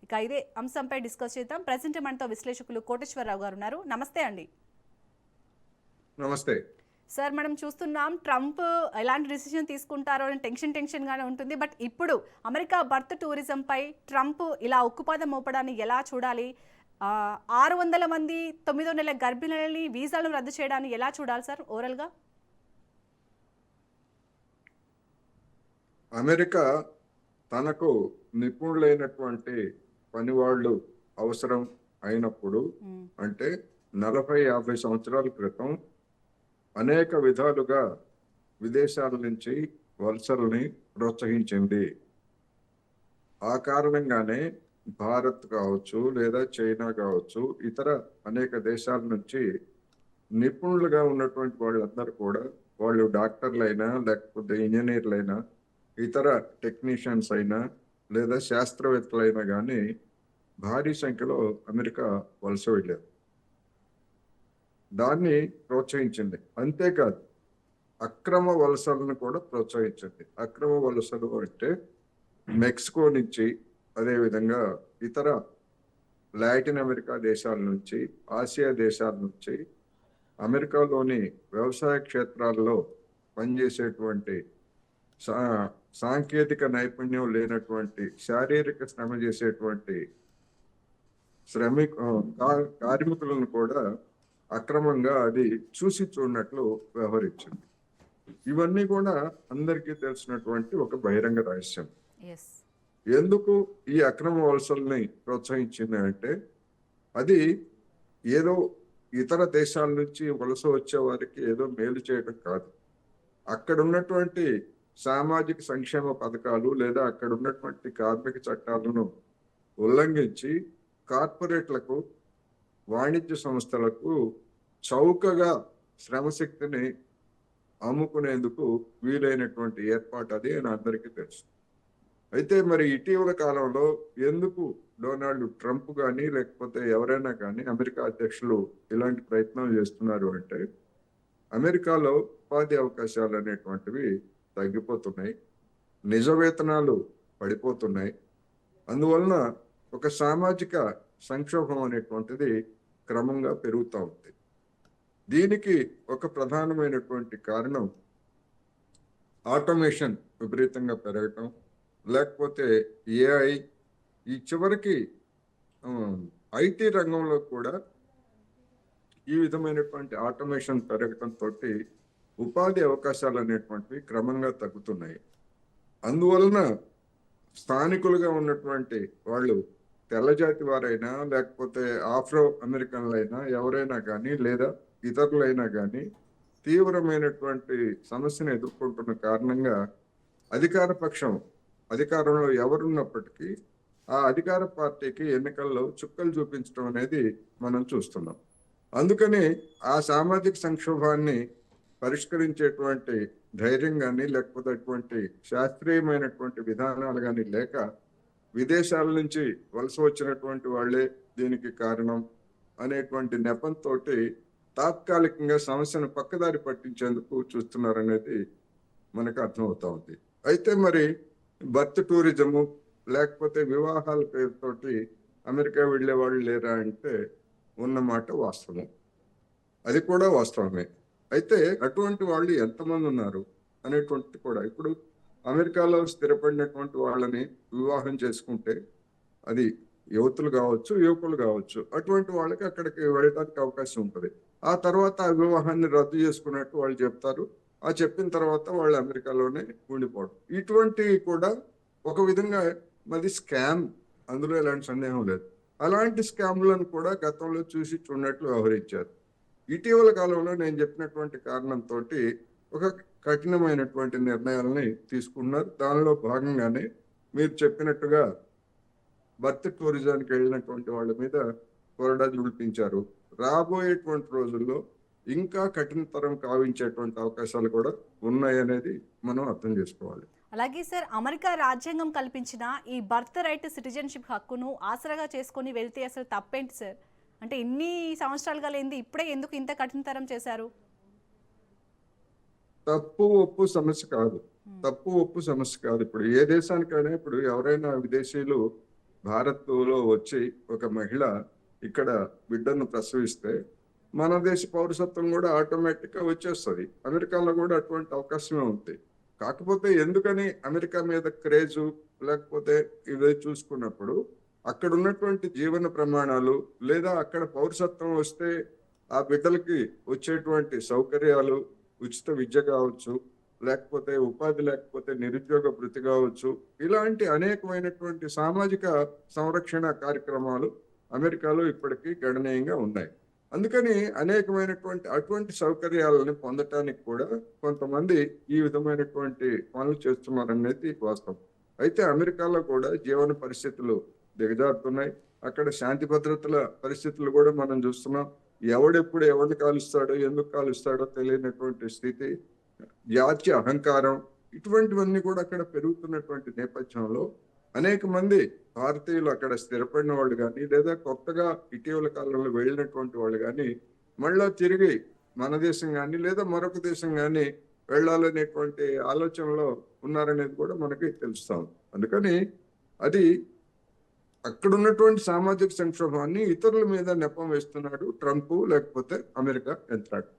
ఇక ఇదే అంశంపై డిస్కస్ చేద్దాం. ప్రజెంట్ మనతో విశ్లేషకులు కోటేశ్వరరావు గారు ఉన్నారు. నమస్తే అండి. నమస్తే సార్, మనం చూస్తున్నాం ట్రంప్ ఎలాంటి డిసిషన్ తీసుకుంటారో అని టెన్షన్గానే ఉంటుంది. బట్ ఇప్పుడు అమెరికా బర్త్ టూరిజంపై ట్రంప్ ఇలా ఉక్కుపాదం మోపడాన్ని ఎలా చూడాలి? 600 మంది 9వ నెల గర్భిణులని వీసాలను రద్దు చేయడాన్ని ఎలా చూడాలి సార్ ఓవరాల్గా? అమెరికా తనకు నిపుణులైనటువంటి పనివాళ్ళు అవసరం అయినప్పుడు, అంటే 40-50 సంవత్సరాల క్రితం అనేక విధాలుగా విదేశాల నుంచి వలసల్ని ప్రోత్సహించింది. ఆ కారణంగానే భారత్ కావచ్చు, లేదా చైనా కావచ్చు, ఇతర అనేక దేశాల నుంచి నిపుణులుగా ఉన్నటువంటి వాళ్ళందరూ కూడా, వాళ్ళు డాక్టర్లైనా, లేకపోతే ఇంజనీర్లైనా, ఇతర టెక్నీషియన్స్ అయినా, లేదా శాస్త్రవేత్తలైనా కానీ భారీ సంఖ్యలో అమెరికా వలస వెళ్ళారు. దాన్ని ప్రోత్సహించింది. అంతేకాదు, అక్రమ వలసలను కూడా ప్రోత్సహించింది. అక్రమ వలసలు అంటే మెక్సికో నుంచి, అదేవిధంగా ఇతర లాటిన్ అమెరికా దేశాల నుంచి, ఆసియా దేశాల నుంచి అమెరికాలోని వ్యవసాయ క్షేత్రాల్లో పనిచేసేటువంటి సాంకేతిక నైపుణ్యం లేనటువంటి, శారీరక శ్రమ చేసేటువంటి కార్మికులను కూడా అక్రమంగా అది చూసి చూడనట్లు వ్యవహరించింది. ఇవన్నీ కూడా అందరికీ తెలిసినటువంటి ఒక బహిరంగ రహస్యం. ఎందుకు ఈ అక్రమ వలసల్ని ప్రోత్సహించింది అంటే, అది ఏదో ఇతర దేశాల నుంచి వలస వచ్చే వారికి ఏదో మేలు చేయడం కాదు. అక్కడ ఉన్నటువంటి సామాజిక సంక్షేమ పథకాలు, లేదా అక్కడ ఉన్నటువంటి కార్మిక చట్టాలను ఉల్లంఘించి కార్పొరేట్లకు, వాణిజ్య సంస్థలకు చౌకగా శ్రమశక్తిని అమ్ముకునేందుకు వీలైనటువంటి ఏర్పాటు అది అని అందరికీ తెలుసు. అయితే మరి ఇటీవల కాలంలో ఎందుకు డొనాల్డ్ ట్రంప్ కానీ, లేకపోతే ఎవరైనా కానీ, అమెరికా అధ్యక్షులు ఇలాంటి ప్రయత్నం చేస్తున్నారు అంటే, అమెరికాలో ఉపాధి అవకాశాలు అనేటువంటివి తగ్గిపోతున్నాయి, నిజ వేతనాలు పడిపోతున్నాయి. అందువలన ఒక సామాజిక సంక్షోభం అనేటువంటిది క్రమంగా పెరుగుతూ ఉంది. దీనికి ఒక ప్రధానమైనటువంటి కారణం ఆటోమేషన్ విపరీతంగా పెరగటం, లేకపోతే ఏఐ. ఈ చివరికి ఐటీ రంగంలో కూడా ఈ విధమైనటువంటి ఆటోమేషన్ పెరగటంతో ఉపాధి అవకాశాలు అనేటువంటివి క్రమంగా తగ్గుతున్నాయి. అందువలన స్థానికులుగా ఉన్నటువంటి వాళ్ళు, తెల్లజాతి వారైనా, లేకపోతే ఆఫ్రో అమెరికన్లైనా, ఎవరైనా కానీ, లేదా ఇతరులైనా కానీ తీవ్రమైనటువంటి సమస్యను ఎదుర్కొంటున్న కారణంగా అధికార పక్షం అధికారంలో ఎవరున్నప్పటికీ ఆ అధికార పార్టీకి ఎన్నికల్లో చుక్కలు చూపించడం అనేది మనం చూస్తున్నాం. అందుకని ఆ సామాజిక సంక్షోభాన్ని పరిష్కరించేటువంటి ధైర్యం కానీ, లేకపోతే అటువంటి శాస్త్రీయమైనటువంటి విధానాలు కానీ లేక, విదేశాల నుంచి వలస వచ్చినటువంటి వాళ్ళే దీనికి కారణం అనేటువంటి నెపంతో తాత్కాలికంగా సమస్యను పక్కదారి పట్టించేందుకు చూస్తున్నారనేది మనకు అర్థమవుతా ఉంది. అయితే మరి బర్త్ టూరిజము, లేకపోతే వివాహాల పేరుతోటి అమెరికా వెళ్ళే వాళ్ళు లేరా అంటే ఉన్నమాట వాస్తవం. అది కూడా వాస్తవమే. అయితే అటువంటి వాళ్ళు ఎంతమంది ఉన్నారు అనేటువంటిది కూడా, ఇప్పుడు అమెరికాలో స్థిరపడినటువంటి వాళ్ళని వివాహం చేసుకుంటే, అది యువతులు కావచ్చు, యువకులు కావచ్చు, అటువంటి వాళ్ళకి అక్కడికి వెళ్ళడానికి అవకాశం ఉంటుంది. ఆ తర్వాత ఆ వివాహాన్ని రద్దు చేసుకున్నట్టు వాళ్ళు చెప్తారు. ఆ చెప్పిన తర్వాత వాళ్ళు అమెరికాలోనే ఉండిపోవడం. ఇటువంటివి కూడా ఒక విధంగా మరి స్కామ్, అందులో ఎలాంటి సందేహం లేదు. అలాంటి స్కామ్లను కూడా గతంలో చూసి చూడనట్లు వ్యవహరించారు. ఇటీవల కాలంలో నేను చెప్పినటువంటి కారణంతో ఒక కఠినమైనటువంటి నిర్ణయాలని తీసుకున్నారు. దానిలో భాగంగానే మీరు చెప్పినట్టుగా బర్త్ టూరిజానికి వెళ్ళినటువంటి వాళ్ళ మీద కొరడా జుడిపించారు. రాబోయేటువంటి రోజుల్లో ఇంకా కఠినతరం కావించేటువంటి అవకాశాలు కూడా ఉన్నాయనేది మనం అర్థం చేసుకోవాలి. అలాగే సార్, అమెరికా రాజ్యాంగం కల్పించిన ఈ బర్త్ రైట్ సిటిజన్షిప్ హక్కును ఆసరాగా చేసుకొని వెళ్తే అసలు తప్పేంటి సార్? అంటే ఇన్ని సంవత్సరాలుగా లేనిది ఇప్పుడే ఎందుకు ఇంత కఠినతరం చేశారు? తప్పు ఒప్పు సమస్య కాదు. ఇప్పుడు ఏ దేశానికైనా, ఇప్పుడు ఎవరైనా విదేశీయులు భారత్లో వచ్చి ఒక మహిళ ఇక్కడ బిడ్డను ప్రసవిస్తే మన దేశ పౌరసత్వం కూడా ఆటోమేటిక్గా వచ్చేస్తుంది. అమెరికాలో కూడా అటువంటి అవకాశమే ఉంది. కాకపోతే ఎందుకని అమెరికా మీద క్రేజు లేకపోతే ఇవే చూసుకున్నప్పుడు అక్కడ ఉన్నటువంటి జీవన ప్రమాణాలు లేదా అక్కడ పౌరసత్వం వస్తే ఆ బిడ్డలకి వచ్చేటువంటి సౌకర్యాలు, ఉచిత విద్య కావచ్చు, లేకపోతే ఉపాధి లేకపోతే నిరుద్యోగ భృతి కావచ్చు, ఇలాంటి అనేకమైనటువంటి సామాజిక సంరక్షణ కార్యక్రమాలు అమెరికాలో ఇప్పటికీ గణనీయంగా ఉన్నాయి. అందుకని అనేకమైనటువంటి అటువంటి సౌకర్యాలను పొందటానికి కూడా కొంతమంది ఈ విధమైనటువంటి పనులు చేస్తున్నారనేది వాస్తవం. అయితే అమెరికాలో కూడా జీవన పరిస్థితులు దిగజారుతున్నాయి. అక్కడ శాంతి భద్రతల పరిస్థితులు కూడా మనం చూస్తున్నాం. ఎవడెప్పుడు ఎవరిని కాలుస్తాడో ఎందుకు కాలుస్తాడో తెలియనటువంటి స్థితి, జాతి అహంకారం, ఇటువంటివన్నీ కూడా అక్కడ పెరుగుతున్నటువంటి నేపథ్యంలో అనేక మంది భారతీయులు అక్కడ స్థిరపడిన వాళ్ళు కానీ లేదా కొత్తగా ఇటీవల కాలంలో వెళ్ళినటువంటి వాళ్ళు కానీ మళ్ళా తిరిగి మన దేశం కానీ లేదా మరొక దేశం కానీ వెళ్ళాలనేటువంటి ఆలోచనలో ఉన్నారనేది కూడా మనకి తెలుస్తాం. అందుకని అది అక్కడ ఉన్నటువంటి సామాజిక సంక్షోభాన్ని ఇతరుల మీద నెపం వేస్తున్నాడు ట్రంప్ లేకపోతే అమెరికా యంత్రాంగం.